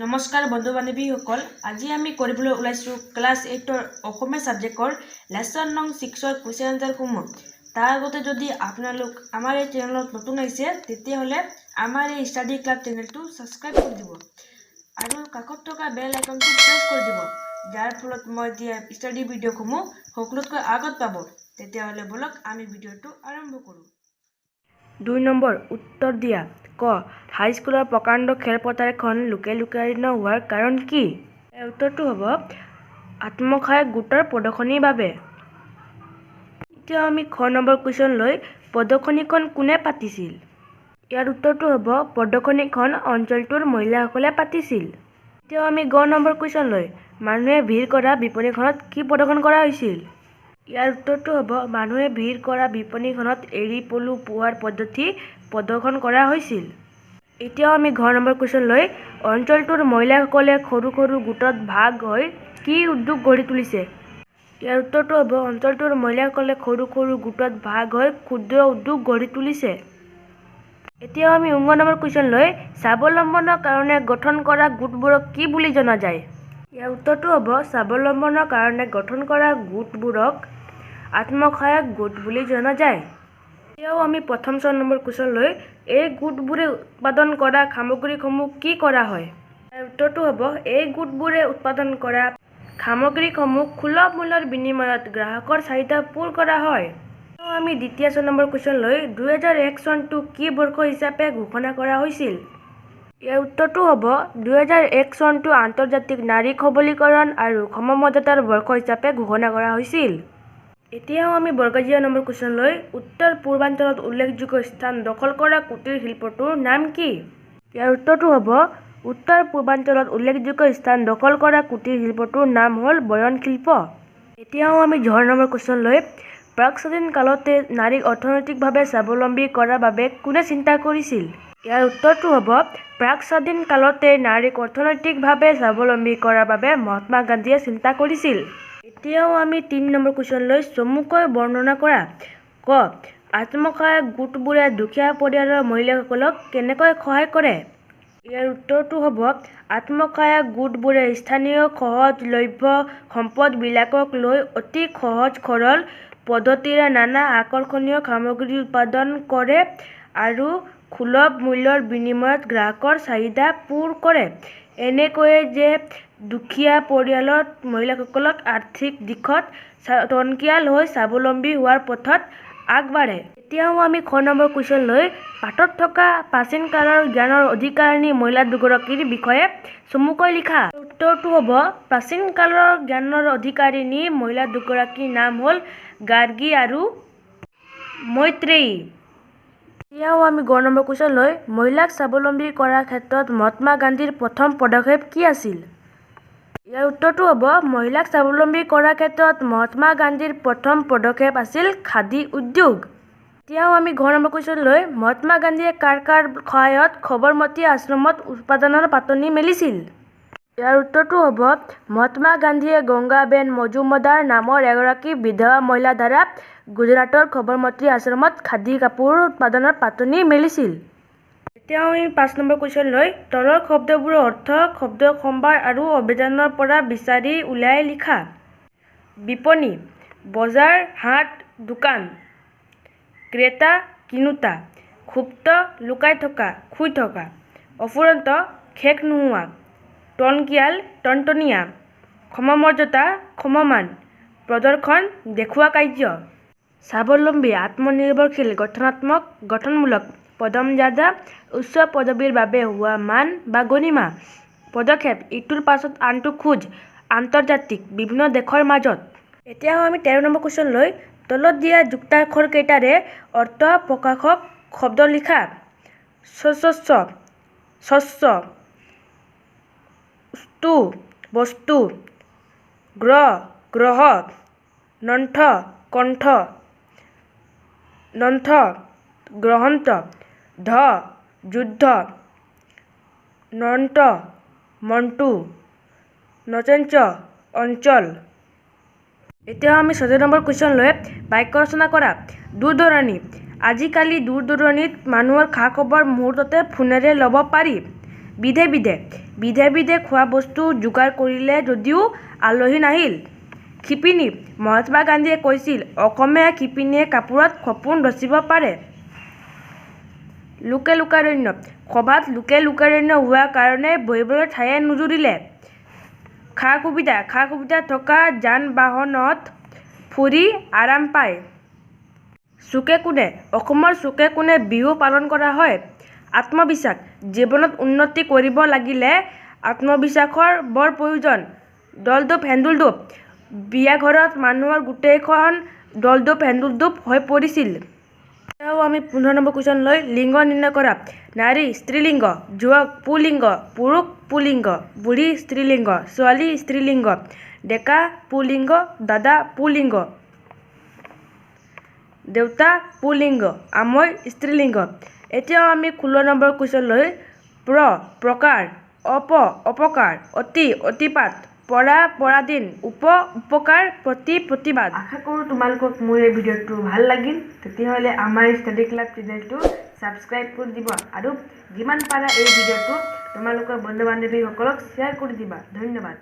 নমস্কাৰ বন্ধু বান্ধৱীসকল, আজি আমি কৰিবলৈ ওলাইছোঁ ক্লাছ 8ৰ অসমীয়া ছাবজেক্টৰ লেচন নং 6ৰ কুৱেশ্যন আনচাৰসমূহ। তাৰ আগতে যদি আপোনালোক আমাৰ এই চেনেলত নতুন আহিছে তেতিয়াহ'লে আমাৰ এই ষ্টাডি ক্লাব চেনেলটো ছাবস্ক্ৰাইব কৰি দিব আৰু কাষত থকা বেল আইকনটো প্ৰেছ কৰি দিব, যাৰ ফলত মই দিয়া ষ্টাডি ভিডিঅ'সমূহ সকলোতকৈ আগত পাব। তেতিয়াহ'লে বলক আমি ভিডিঅ'টো আৰম্ভ কৰোঁ। 2 নম্বৰ উত্তৰ দিয়া। ক. হাইস্কুলৰ প্ৰকাণ্ড খেলপথাৰখন লোকাৰণ্য হোৱাৰ কাৰণ কি? ইয়াৰ উত্তৰটো হ'ব আত্মসহায়ক গোটৰ প্ৰদৰ্শনীৰ বাবে। এতিয়া আমি খ নম্বৰ কুৱেশ্যন লৈ প্ৰদৰ্শনীখন কোনে পাতিছিল? ইয়াৰ উত্তৰটো হ'ব প্ৰদৰ্শনীখন অঞ্চলটোৰ মহিলাসকলে পাতিছিল। এতিয়া আমি গ নম্বৰ কুৱেশ্যন লৈ মানুহে ভিৰ কৰা বিপণীখনত কি প্ৰদৰ্শন কৰা হৈছিল? ইয়াৰ উত্তৰটো হ'ব মানুহে ভিৰ কৰা বিপণীখনত এৰী পলু পোৱাৰ পদ্ধতি প্ৰদৰ্শন কৰা হৈছিল। এতিয়াও আমি ঘ নম্বৰ কুৱেশ্যন লৈ অঞ্চলটোৰ মহিলাসকলে সৰু সৰু গোটত ভাগ হৈ কি উদ্যোগ গঢ়ি তুলিছে? ইয়াৰ উত্তৰটো হ'ব অঞ্চলটোৰ মহিলাসকলে সৰু সৰু গোটত ভাগ হৈ ক্ষুদ্ৰ উদ্যোগ গঢ়ি তুলিছে। এতিয়াও আমি ঙ নম্বৰ কুৱেশ্যন লৈ স্বাৱলম্বনৰ কাৰণে গঠন কৰা গোটবোৰক কি বুলি জনা যায়? ইয়াৰ উত্তৰটো হ'ব স্বাৱলম্বনৰ কাৰণে গঠন কৰা গোটবোৰক আত্মসহায়ক গোট বুলি জনা যায়। এতিয়াও আমি প্ৰথম 6 নম্বৰ কুৱেশ্যন লৈ এই গোটবোৰে উৎপাদন কৰা সামগ্ৰীসমূহ কি কৰা হয়? ইয়াৰ উত্তৰটো হ'ব এই গোটবোৰে উৎপাদন কৰা সামগ্ৰীসমূহ সুলভ মূল্যৰ বিনিময়ত গ্ৰাহকৰ চাহিদা পূৰ কৰা হয়। আমি দ্বিতীয় 6 নম্বৰ কুৱেশ্যন লৈ 2001 চনটো কি বৰ্ষ হিচাপে ঘোষণা কৰা হৈছিল? ইয়াৰ উত্তৰটো হ'ব 2001 চনটো আন্তৰ্জাতিক নাৰী সবলীকৰণ আৰু সমমৰ্যাদাৰ বৰ্ষ হিচাপে ঘোষণা কৰা হৈছিল। এতিয়াও আমি বৰ্গজীয় নম্বৰ কুৱেশ্যন লৈ উত্তৰ পূৰ্বাঞ্চলত উল্লেখযোগ্য স্থান দখল কৰা কুটিৰ শিল্পটোৰ নাম কি? ইয়াৰ উত্তৰটো হ'ব উত্তৰ পূৰ্বাঞ্চলত উল্লেখযোগ্য স্থান দখল কৰা কুটিৰ শিল্পটোৰ নাম হ'ল বয়ন শিল্প। এতিয়াও আমি 10 নম্বৰ কুৱেশ্যন লৈ প্ৰাক-স্বাধীন কালতে নাৰীক অৰ্থনৈতিকভাৱে স্বাৱলম্বী কৰাৰ বাবে কোনে চিন্তা কৰিছিল? ইয়াৰ উত্তৰটো হ'ব প্ৰাক-স্বাধীন কালতে নাৰীক অৰ্থনৈতিকভাৱে স্বাৱলম্বী কৰাৰ বাবে মহাত্মা গান্ধীয়ে চিন্তা কৰিছিল। এতিয়াও আমি 3 নম্বৰ কুৱেশ্যন লৈ চমুকৈ বৰ্ণনা কৰা। ক. আত্মসহায়ক গোটবোৰে দুখীয়া পৰিয়ালৰ মহিলাসকলক কেনেকৈ সহায় কৰে? ইয়াৰ উত্তৰটো হ'ব আত্মসহায়ক গোটবোৰে স্থানীয় সহজলভ্য সম্পদবিলাকক লৈ অতি সহজ সৰল পদ্ধতিৰে নানা আকৰ্ষণীয় সামগ্ৰী উৎপাদন কৰে আৰু সুলভ মূল্যৰ বিনিময়ত গ্ৰাহকৰ চাহিদা পূৰ কৰে। এনেকৈয়ে যে দুখীয়া পৰিয়ালৰ মহিলাসকলক আৰ্থিক দিশত টনকিয়াল হৈ স্বাৱলম্বী হোৱাৰ পথত আগবাঢ়ে। এতিয়াও আমি খ নম্বৰ কুৱেশ্যন লৈ পাঠত থকা প্ৰাচীন কালৰ জ্ঞানৰ অধিকাৰিণী মহিলা দুগৰাকীৰ বিষয়ে চমুকৈ লিখা। উত্তৰটো হ'ব প্ৰাচীন কালৰ জ্ঞানৰ অধিকাৰিণী মহিলা দুগৰাকীৰ নাম হ'ল গাৰ্গী আৰু মৈত্ৰেয়ী। এতিয়াও আমি গ নম্বৰ কুৱেশ্যন লৈ মহিলাক স্বাৱলম্বী কৰাৰ ক্ষেত্ৰত মহাত্মা গান্ধীৰ প্ৰথম পদক্ষেপ কি আছিল? ইয়াৰ উত্তৰটো হ'ব মহিলাক স্বাৱলম্বী কৰাৰ ক্ষেত্ৰত মহাত্মা গান্ধীৰ প্ৰথম পদক্ষেপ আছিল খাদী উদ্যোগ। এতিয়াও আমি ঘ নম্বৰ কুৱেশ্যন লৈ মহাত্মা গান্ধীয়ে কাৰ সহায়ত সবৰমতী আশ্ৰমত উৎপাদনৰ পাতনি মেলিছিল? ইয়াৰ উত্তৰটো হ'ব মহাত্মা গান্ধীয়ে গংগাবেন মজুমদাৰ নামৰ এগৰাকী বিধৱা মহিলাৰ দ্বাৰা গুজৰাটৰ সবৰমতী আশ্ৰমত খাদী কাপোৰ উৎপাদনৰ পাতনি মেলিছিল। এতিয়াও আমি 5 নম্বৰ কুৱেশ্যন লৈ তলৰ শব্দবোৰৰ অৰ্থ শব্দ সম্ভাৰ আৰু অভিধানৰ পৰা বিচাৰি উলিয়াই লিখা। বিপণী, বজাৰ, হাট, দোকান। ক্ৰেতা, কিনোতা। সুপ্ত, লুকাই থকা, শুই থকা। অফুৰন্ত, শেষ নোহোৱা। টনকিয়াল, টনটনীয়া। সমমৰ্যাদা, সমমান। প্ৰদৰ্শন, দেখুওৱা কাৰ্য। স্বাৱলম্বী, আত্মনিৰ্ভৰশীল, গঠনাত্মক, গঠনমূলক। পদমৰ্যাদা, উচ্চ পদবীৰ বাবে হোৱা মান বা গৰিমা। পদক্ষেপ, ইটোৰ পাছত আনটো খোজ, আন্তৰ্জাতিক, বিভিন্ন দেশৰ মাজত। এতিয়াও আমি 13 নম্বৰ কুৱেশ্যন লৈ তলত দিয়া যুক্তাক্ষৰকেইটাৰে অৰ্থ প্ৰকাশক শব্দ লিখা। স্বচ্ছ, স্বচ্ছ। স্তু, বস্তু। গ্ৰহ, গ্ৰহ। নন্থ, কণ্ঠ। নন্থ, গ্ৰহন্ত। ধ, যুদ্ধ। নন্ত, মন্টু। নচঞ্চ, অঞ্চল। এতিয়া আমি 6 নম্বৰ কুৱেশ্যন লৈ বাক্য ৰচনা কৰা। দূৰ-দূৰণি। আজিকালি দূৰ-দূৰণিত মানুহৰ খা-খবৰ মুহূৰ্ততে ফোনেৰে ল'ব পাৰি। বিধে বিধে খোৱা বস্তু যোগাৰ কৰিলে যদিও আলহী নাহিল। শিপিনী। মহাত্মা গান্ধীয়ে কৈছিল, অসমীয়া শিপিনীয়ে কাপোৰত সপোন ৰচিব পাৰে। লোকে-লোকাৰণ্য। সভাত লোকে-লোকাৰণ্য হোৱাৰ কাৰণে বহিবলৈ ঠায়ে নুজুৰিলে। খা-সুবিধা থকা যান-বাহনত ফুৰি আৰাম পায়। চুকে-কোণে। অসমৰ চুকে-কোণে বিহু পালন কৰা হয়। আত্মবিশ্বাস। জীৱনত উন্নতি কৰিব লাগিলে আত্মবিশ্বাসৰ বৰ প্ৰয়োজন। দলদোপ হেন্দোলদোপ। বিয়াঘৰত মানুহৰ গোটেইখন দলদোপ হেন্দোলদোপ হৈ পৰিছিল। এতিয়াও আমি 15 নম্বৰ কুৱেশ্যন লৈ লিংগ নিৰ্ণয় কৰা। নাৰী স্ত্ৰীলিংগ, যুৱক পুল্লিংগ, পুৰুষ পুল্লিংগ, বুঢ়ী স্ত্ৰীলিংগ, ছোৱালী স্ত্ৰীলিংগ, ডেকা পুল্লিংগ, দাদা পুল্লিংগ, দেউতা পুল্লিংগ, আমৈ স্ত্ৰীলিংগ। এতিয়াও আমি 16 নম্বৰ কুৱেশ্যন লৈ প্ৰকাৰ, অপকাৰ, অতিপাত, পৰাধীন, উপকাৰ, প্ৰতিবাদ। আশা কৰোঁ তোমালোকক মোৰ এই ভিডিঅ'টো ভাল লাগিল। তেতিয়াহ'লে আমাৰ ষ্টাডি ক্লাব চেনেলটো ছাবস্ক্ৰাইব কৰি দিব আৰু যিমান পাৰা এই ভিডিঅ'টো তোমালোকৰ বন্ধু বান্ধৱীসকলক শ্বেয়াৰ কৰি দিবা। ধন্যবাদ।